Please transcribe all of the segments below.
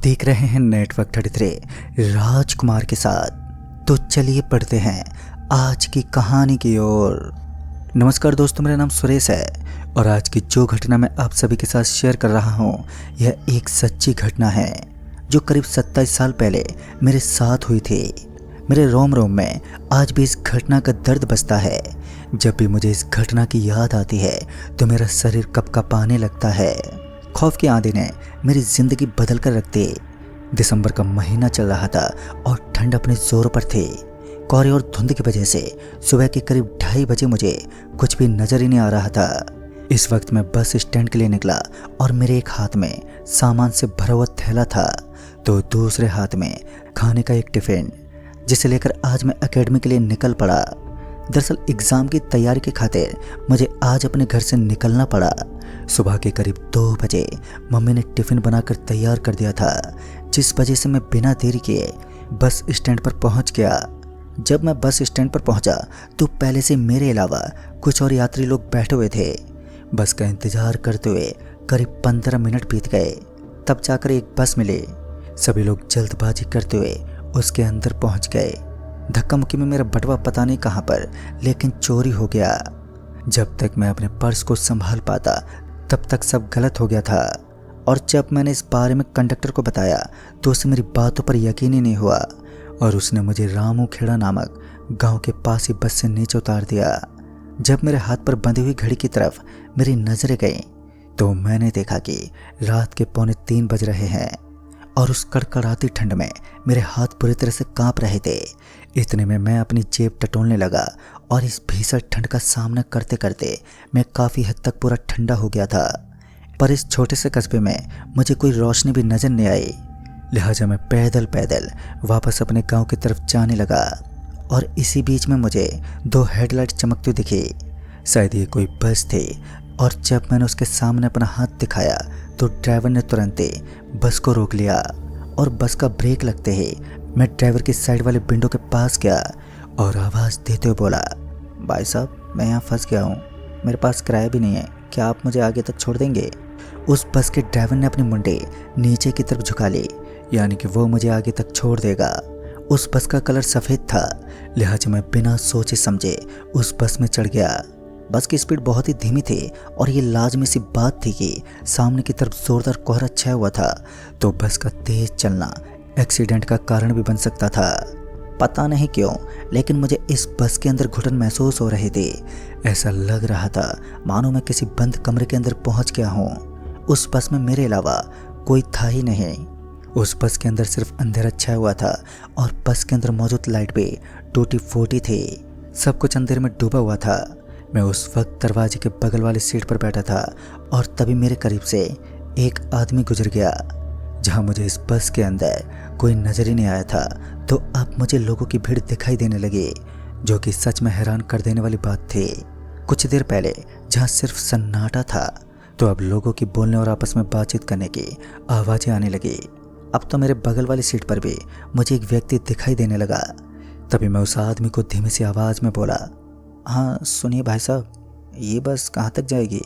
देख रहे हैं नेटवर्क 33 राजकुमार के साथ। तो चलिए पढ़ते हैं आज की कहानी की ओर। नमस्कार दोस्तों, मेरा नाम सुरेश है और आज की जो घटना मैं आप सभी के साथ शेयर कर रहा हूँ यह एक सच्ची घटना है जो करीब 27 साल पहले मेरे साथ हुई थी। मेरे रोम रोम में आज भी इस घटना का दर्द बसता है। जब भी मुझे इस घटना की याद आती है तो मेरा शरीर कपकपाने लगता है। खौफ की आंधी ने मेरी जिंदगी बदल कर रख दी। दिसंबर का महीना चल रहा था और ठंड अपने जोर पर थी। कोहरे और धुंध की वजह से सुबह के करीब 2:30 बजे मुझे कुछ भी नजर ही नहीं आ रहा था। इस वक्त मैं बस स्टैंड के लिए निकला और मेरे एक हाथ में सामान से भरा हुआ थैला था तो दूसरे हाथ में खाने का एक टिफिन, जिसे लेकर आज मैं एकेडमी के लिए निकल पड़ा। दरअसल एग्ज़ाम की तैयारी के खातिर मुझे आज अपने घर से निकलना पड़ा। सुबह के करीब 2 बजे मम्मी ने टिफ़िन बनाकर तैयार कर दिया था, जिस वजह से मैं बिना देरी किए बस स्टैंड पर पहुंच गया। जब मैं बस स्टैंड पर पहुंचा तो पहले से मेरे अलावा कुछ और यात्री लोग बैठे हुए थे। बस का इंतज़ार करते हुए करीब 15 मिनट बीत गए, तब जाकर एक बस मिली। सभी लोग जल्दबाजी करते हुए उसके अंदर पहुंच गए। धक्का मुक्की में मेरा बटवा पता नहीं कहाँ पर, लेकिन चोरी हो गया। जब तक मैं अपने पर्स को संभाल पाता तब तक सब गलत हो गया था। और जब मैंने इस बारे में कंडक्टर को बताया तो उसे मेरी बातों पर यकीन ही नहीं हुआ और उसने मुझे रामू खेड़ा नामक गांव के पास ही बस से नीचे उतार दिया। जब मेरे हाथ पर बंधी हुई घड़ी की तरफ मेरी नजरें गईं तो मैंने देखा कि रात के 2:45 बज रहे हैं और उस कड़कड़ाती ठंड में मेरे हाथ पूरी तरह से कांप रहे थे। इतने में मैं अपनी जेब टटोलने लगा और इस भीषण ठंड का सामना करते करते मैं काफ़ी हद तक पूरा ठंडा हो गया था। पर इस छोटे से कस्बे में मुझे कोई रोशनी भी नजर नहीं आई, लिहाजा मैं पैदल पैदल वापस अपने गांव की तरफ जाने लगा। और इसी बीच में मुझे 2 हेडलाइट चमकती दिखी। शायद ये कोई बस थी और जब मैंने उसके सामने अपना हाथ दिखाया तो ड्राइवर ने तुरंत ही बस को रोक लिया और बस का ब्रेक लगते ही मैं ड्राइवर की साइड वाले विंडो के पास गया और आवाज़ देते हुए बोला, भाई साहब मैं यहाँ फंस गया हूँ, मेरे पास किराया भी नहीं है, क्या आप मुझे आगे तक छोड़ देंगे? उस बस के ड्राइवर ने अपनी मुंडी नीचे की तरफ झुका ली, यानी कि वो मुझे आगे तक छोड़ देगा। उस बस का कलर सफ़ेद था, लिहाजा मैं बिना सोचे समझे उस बस में चढ़ गया। बस की स्पीड बहुत ही धीमी थी और ये लाजमी सी बात थी कि सामने की तरफ जोरदार कोहरा छाया हुआ था, तो बस का तेज चलना एक्सीडेंट का कारण भी बन सकता था। पता नहीं क्यों, लेकिन मुझे इस बस के अंदर घुटन महसूस हो रही थी। ऐसा लग रहा था मानो मैं किसी बंद कमरे के अंदर पहुंच गया हूं। उस बस में मेरे अलावा कोई था ही नहीं। उस बस के अंदर सिर्फ अंधेरा छाया हुआ था और बस के अंदर मौजूद लाइट भी टूटी फूटी थी। सब कुछ अंधेरे में डूबा हुआ था। मैं उस वक्त दरवाजे के बगल वाली सीट पर बैठा था और तभी मेरे करीब से एक आदमी गुजर गया। जहां मुझे इस बस के अंदर कोई नजर ही नहीं आया था, तो अब मुझे लोगों की भीड़ दिखाई देने लगी, जो कि सच में हैरान कर देने वाली बात थी। कुछ देर पहले जहां सिर्फ सन्नाटा था, तो अब लोगों की बोलने और आपस में बातचीत करने की आवाज़ें आने लगी। अब तो मेरे बगल वाली सीट पर भी मुझे एक व्यक्ति दिखाई देने लगा। तभी मैं उस आदमी को धीमी सी आवाज़ में बोला, हाँ सुनिए भाई साहब, ये बस कहाँ तक जाएगी?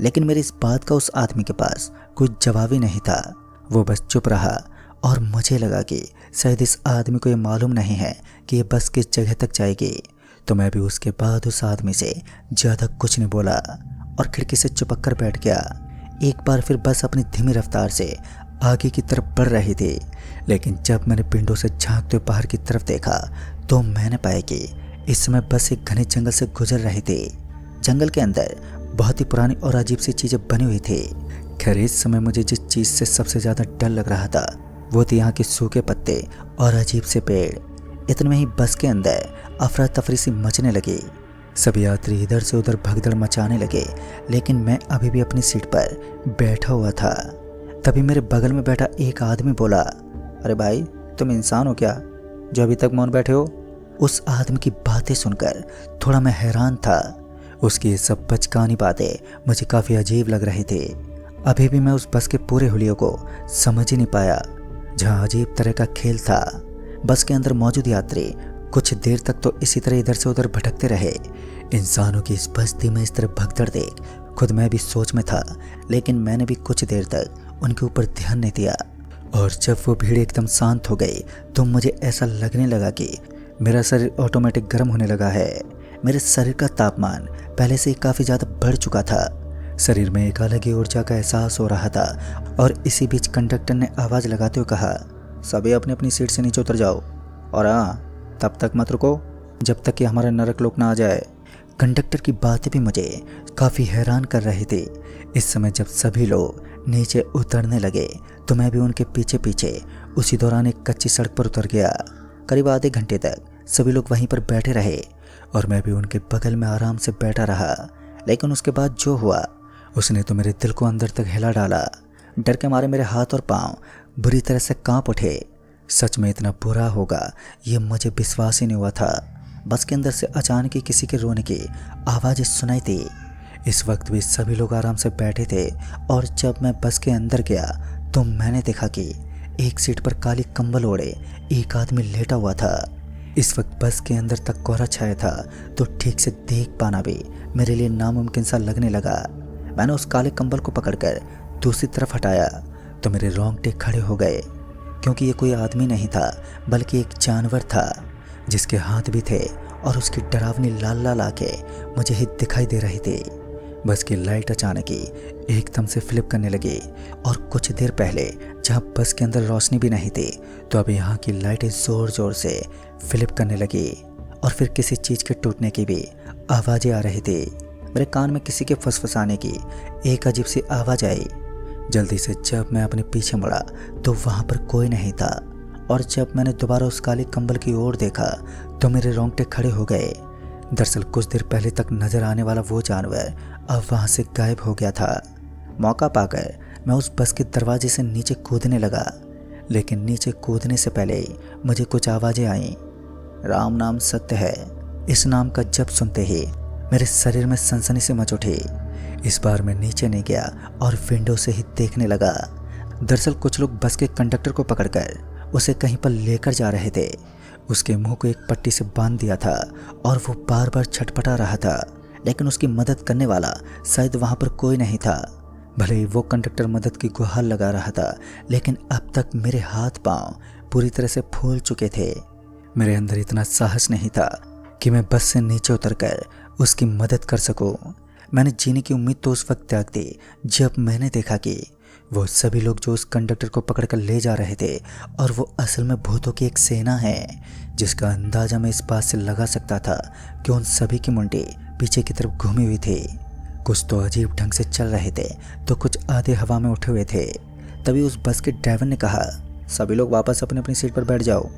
लेकिन मेरी इस बात का उस आदमी के पास कोई जवाब ही नहीं था। वो बस चुप रहा और मुझे लगा कि शायद इस आदमी को ये मालूम नहीं है कि ये बस किस जगह तक जाएगी। तो मैं भी उसके बाद उस आदमी से ज़्यादा कुछ नहीं बोला और खिड़की से चिपक कर बैठ गया। एक बार फिर बस अपनी धीमी रफ्तार से आगे की तरफ बढ़ रही थी, लेकिन जब मैंने विंडो से झांकते हुए बाहर की तरफ देखा तो मैंने पाया कि इस समय बस एक घने जंगल से गुजर रही थी। जंगल के अंदर बहुत ही पुरानी और अजीब सी चीज़ें बनी हुई थी। खैर इस समय मुझे जिस चीज़ से सबसे ज़्यादा डर लग रहा था वो थी यहाँ के सूखे पत्ते और अजीब से पेड़। इतने में ही बस के अंदर अफरा तफरी सी मचने लगी। सभी यात्री इधर से उधर भगदड़ मचाने लगे, लेकिन मैं अभी भी अपनी सीट पर बैठा हुआ था। तभी मेरे बगल में बैठा एक आदमी बोला, अरे भाई तुम इंसान हो क्या जो अभी तक मौन बैठे हो? उस आदमी की बातें सुनकर थोड़ा मैं हैरान था। उसकी ये सब बचकानी बातें मुझे काफ़ी अजीब लग रही थी। अभी भी मैं उस बस के पूरे हुलियों को समझ ही नहीं पाया। जहाँ अजीब तरह का खेल था। बस के अंदर मौजूद यात्री कुछ देर तक तो इसी तरह इधर से उधर भटकते रहे। इंसानों की इस बस्ती में इस तरह भगदड़ देख खुद मैं भी सोच में था, लेकिन मैंने भी कुछ देर तक उनके ऊपर ध्यान नहीं दिया। और जब वो भीड़ एकदम शांत हो गई तो मुझे ऐसा लगने लगा कि मेरा शरीर ऑटोमेटिक गर्म होने लगा है। मेरे शरीर का तापमान पहले से ही काफ़ी ज़्यादा बढ़ चुका था। शरीर में एक अलग ही ऊर्जा का एहसास हो रहा था। और इसी बीच कंडक्टर ने आवाज़ लगाते हुए कहा, सभी अपनी अपनी सीट से नीचे उतर जाओ, और हाँ, तब तक मत रुको जब तक कि हमारा नरक लोक ना आ जाए। कंडक्टर की बातें भी मुझे काफ़ी हैरान कर रही थी। इस समय जब सभी लोग नीचे उतरने लगे तो मैं भी उनके पीछे पीछे उसी दौरान एक कच्ची सड़क पर उतर गया। करीब आधे घंटे तक सभी लोग वहीं पर बैठे रहे और मैं भी उनके बगल में आराम से बैठा रहा। लेकिन उसके बाद जो हुआ उसने तो मेरे दिल को अंदर तक हिला डाला। डर के मारे मेरे हाथ और पांव बुरी तरह से कांप उठे। सच में इतना बुरा होगा ये मुझे विश्वास ही नहीं हुआ था। बस के अंदर से अचानक ही किसी के रोने की आवाज़ सुनाई थी। इस वक्त भी सभी लोग आराम से बैठे थे और जब मैं बस के अंदर गया तो मैंने देखा कि एक सीट पर काली कंबल ओढ़े एक आदमी लेटा हुआ था। इस वक्त बस के अंदर तक कोहरा छाया था तो ठीक से देख पाना भी मेरे लिए नामुमकिन सा लगने लगा। मैंने उस काले कंबल को पकड़कर दूसरी तरफ हटाया तो मेरे रोंगटे खड़े हो गए, क्योंकि ये कोई आदमी नहीं था बल्कि एक जानवर था जिसके हाथ भी थे और उसकी डरावनी लाल लाल आंखें मुझे ही दिखाई दे रही थी। बस की लाइट अचानक ही एकदम से फ्लिप करने लगी और कुछ देर पहले जहाँ बस के अंदर रोशनी भी नहीं थी तो अब यहाँ की लाइटें ज़ोर ज़ोर से फ्लिप करने लगी और फिर किसी चीज़ के टूटने की भी आवाज़ें आ रही थी। मेरे कान में किसी के फुसफुसाने की एक अजीब सी आवाज़ आई। जल्दी से जब मैं अपने पीछे मुड़ा तो वहाँ पर कोई नहीं था और जब मैंने दोबारा उस काले कंबल की ओर देखा तो मेरे रोंगटे खड़े हो गए। दरअसल कुछ देर पहले तक नजर आने वाला वो जानवर अब वहाँ से गायब हो गया था। मौका पाकर मैं उस बस के दरवाजे से नीचे कूदने लगा, लेकिन नीचे कूदने से पहले ही मुझे कुछ आवाज़ें आईं। राम नाम सत्य है, इस नाम का जप सुनते ही मेरे शरीर में सनसनी से मच उठी। इस बार मैं नीचे नहीं गया और विंडो से ही देखने लगा। दरअसल कुछ लोग बस के कंडक्टर को पकड़कर उसे कहीं पर लेकर जा रहे थे। उसके मुंह को एक पट्टी से बांध दिया था और वो बार बार छटपटा रहा था, लेकिन उसकी मदद करने वाला शायद वहाँ पर कोई नहीं था। भले ही वो कंडक्टर मदद की गुहार लगा रहा था, लेकिन अब तक मेरे हाथ पांव पूरी तरह से फूल चुके थे। मेरे अंदर इतना साहस नहीं था कि मैं बस से नीचे उतरकर उसकी मदद कर सकूं। मैंने जीने की उम्मीद तो उस वक्त त्याग दी जब मैंने देखा कि वो सभी लोग जो उस कंडक्टर को पकड़कर ले जा रहे थे और वो असल में भूतों की एक सेना है, जिसका अंदाज़ा मैं इस बात से लगा सकता था कि उन सभी की मुंडी पीछे की तरफ घूमी हुई थी। कुछ तो अजीब ढंग से चल रहे थे तो कुछ आधे हवा में उठे हुए थे। तभी उस बस के ड्राइवर ने कहा, सभी लोग वापस अपनी अपनी सीट पर बैठ जाओ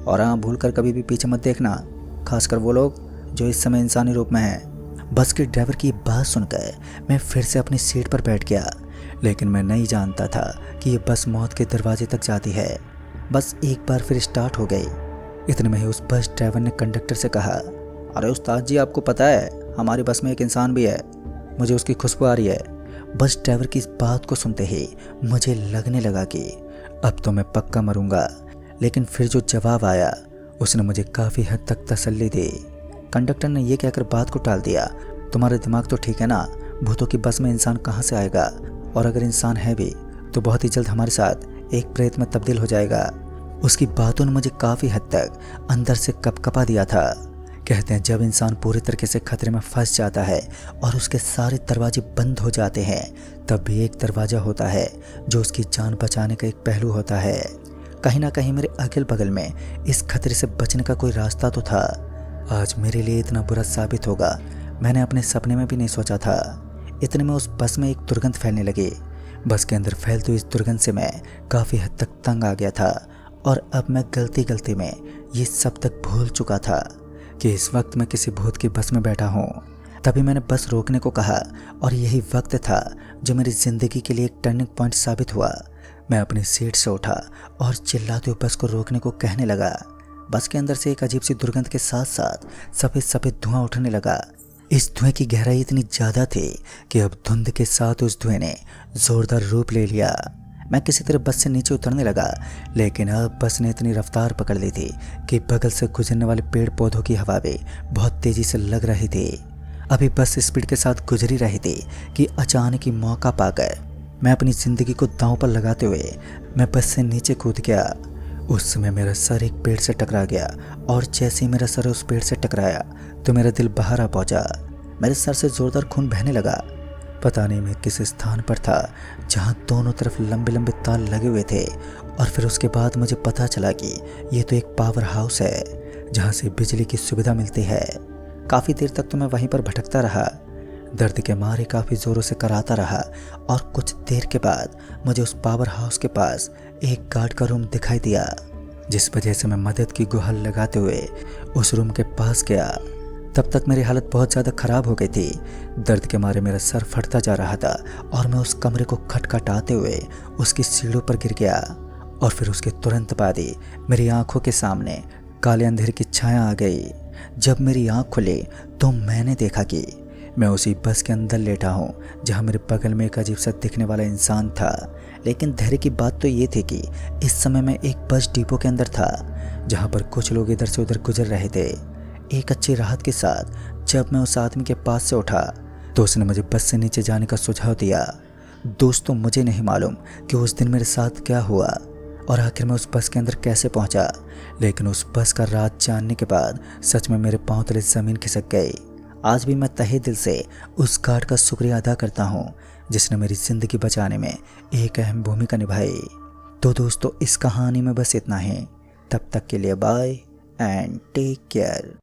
और हाँ, भूल कर कभी भी पीछे मत देखना, खासकर वो लोग जो इस समय इंसानी रूप में हैं। बस के ड्राइवर की बात सुनकर मैं फिर से अपनी सीट पर बैठ गया, लेकिन मैं नहीं जानता था कि ये बस मौत के दरवाजे तक जाती है। बस एक बार फिर स्टार्ट हो गई। इतने में ही उस बस ड्राइवर ने कंडक्टर से कहा, अरे उस्ताद जी, आपको पता है हमारी बस में एक इंसान भी है, मुझे उसकी खुशबू आ रही है। बस ड्राइवर की इस बात को सुनते ही मुझे लगने लगा कि अब तो मैं पक्का मरूंगा, लेकिन फिर जो जवाब आया उसने मुझे काफ़ी हद तक तसल्ली दी। कंडक्टर ने यह कहकर बात को टाल दिया, तुम्हारा दिमाग तो ठीक है ना, भूतों की बस में इंसान कहाँ से आएगा, और अगर इंसान है भी तो बहुत ही जल्द हमारे साथ एक प्रेत में तब्दील हो जाएगा। उसकी बातों ने मुझे काफ़ी हद तक अंदर से कपकपा दिया था। कहते हैं जब इंसान पूरी तरीके से खतरे में फंस जाता है और उसके सारे दरवाजे बंद हो जाते हैं, तब भी एक दरवाज़ा होता है जो उसकी जान बचाने का एक पहलू होता है। कहीं ना कहीं मेरे अगल बगल में इस खतरे से बचने का कोई रास्ता तो था। आज मेरे लिए इतना बुरा साबित होगा मैंने अपने सपने में भी नहीं सोचा था। इतने में उस बस में एक दुर्गंध फैलने लगी। बस के अंदर फैलती इस दुर्गंध से मैं काफ़ी हद तक तंग आ गया था और अब मैं गलती में ये सब तक भूल चुका था कि इस वक्त मैं किसी भूत की बस में बैठा हूँ। तभी मैंने बस रोकने को कहा और यही वक्त था जो मेरी ज़िंदगी के लिए एक टर्निंग पॉइंट साबित हुआ। मैं अपनी सीट से उठा और चिल्लाते हुए बस को रोकने को कहने लगा। बस के अंदर से एक अजीब सी दुर्गंध के साथ साथ सफ़ेद सफ़ेद धुआं उठने लगा। इस धुएं की गहराई इतनी ज़्यादा थी कि अब धुंध के साथ उस धुएं ने ज़ोरदार रूप ले लिया। मैं किसी तरह बस से नीचे उतरने लगा, लेकिन अब बस ने इतनी रफ्तार पकड़ ली थी कि बगल से गुजरने वाले पेड़ पौधों की हवा भी बहुत तेज़ी से लग रही थी। अभी बस स्पीड के साथ गुजरी रही थी कि अचानक ही मौका पाकर मैं अपनी ज़िंदगी को दांव पर लगाते हुए मैं बस से नीचे कूद गया। उस समय मेरा सर एक पेड़ से टकरा गया और जैसे ही मेरा सर उस पेड़ से टकराया तो मेरा दिल बाहर आ पहुंचा। मेरे सर से ज़ोरदार खून बहने लगा। पता नहीं मैं किस स्थान पर था जहां दोनों तरफ लंबे लंबे तार लगे हुए थे। और फिर उसके बाद मुझे पता चला कि ये तो एक पावर हाउस है जहां से बिजली की सुविधा मिलती है। काफ़ी देर तक तो मैं वहीं पर भटकता रहा, दर्द के मारे काफ़ी ज़ोरों से कराता रहा। और कुछ देर के बाद मुझे उस पावर हाउस के पास एक गार्ड का रूम दिखाई दिया, जिस वजह से मैं मदद की गुहार लगाते हुए उस रूम के पास गया। तब तक मेरी हालत बहुत ज़्यादा ख़राब हो गई थी। दर्द के मारे मेरा सर फटता जा रहा था और मैं उस कमरे को खटखटाते हुए उसकी सीढ़ियों पर गिर गया। और फिर उसके तुरंत बाद ही मेरी आंखों के सामने काले अंधेरे की छाया आ गई। जब मेरी आंख खुली तो मैंने देखा कि मैं उसी बस के अंदर लेटा हूँ जहाँ मेरे बगल में एक अजीब सा दिखने वाला इंसान था। लेकिन धैर्य की बात तो ये थी कि इस समय मैं एक बस डिपो के अंदर था जहाँ पर कुछ लोग इधर से उधर गुजर रहे थे। एक अच्छी राहत के साथ जब मैं उस आदमी के पास से उठा तो उसने मुझे बस से नीचे जाने का सुझाव दिया। दोस्तों, मुझे नहीं मालूम कि उस दिन मेरे साथ क्या हुआ और आखिर मैं उस बस के अंदर कैसे पहुंचा, लेकिन उस बस का राज जानने के बाद सच में मेरे पांव तले ज़मीन खिसक गई। आज भी मैं तहे दिल से उस गार्ड का शुक्रिया अदा करता हूँ जिसने मेरी ज़िंदगी बचाने में एक अहम भूमिका निभाई। तो दोस्तों, इस कहानी में बस इतना ही। तब तक के लिए बाय एंड टेक केयर।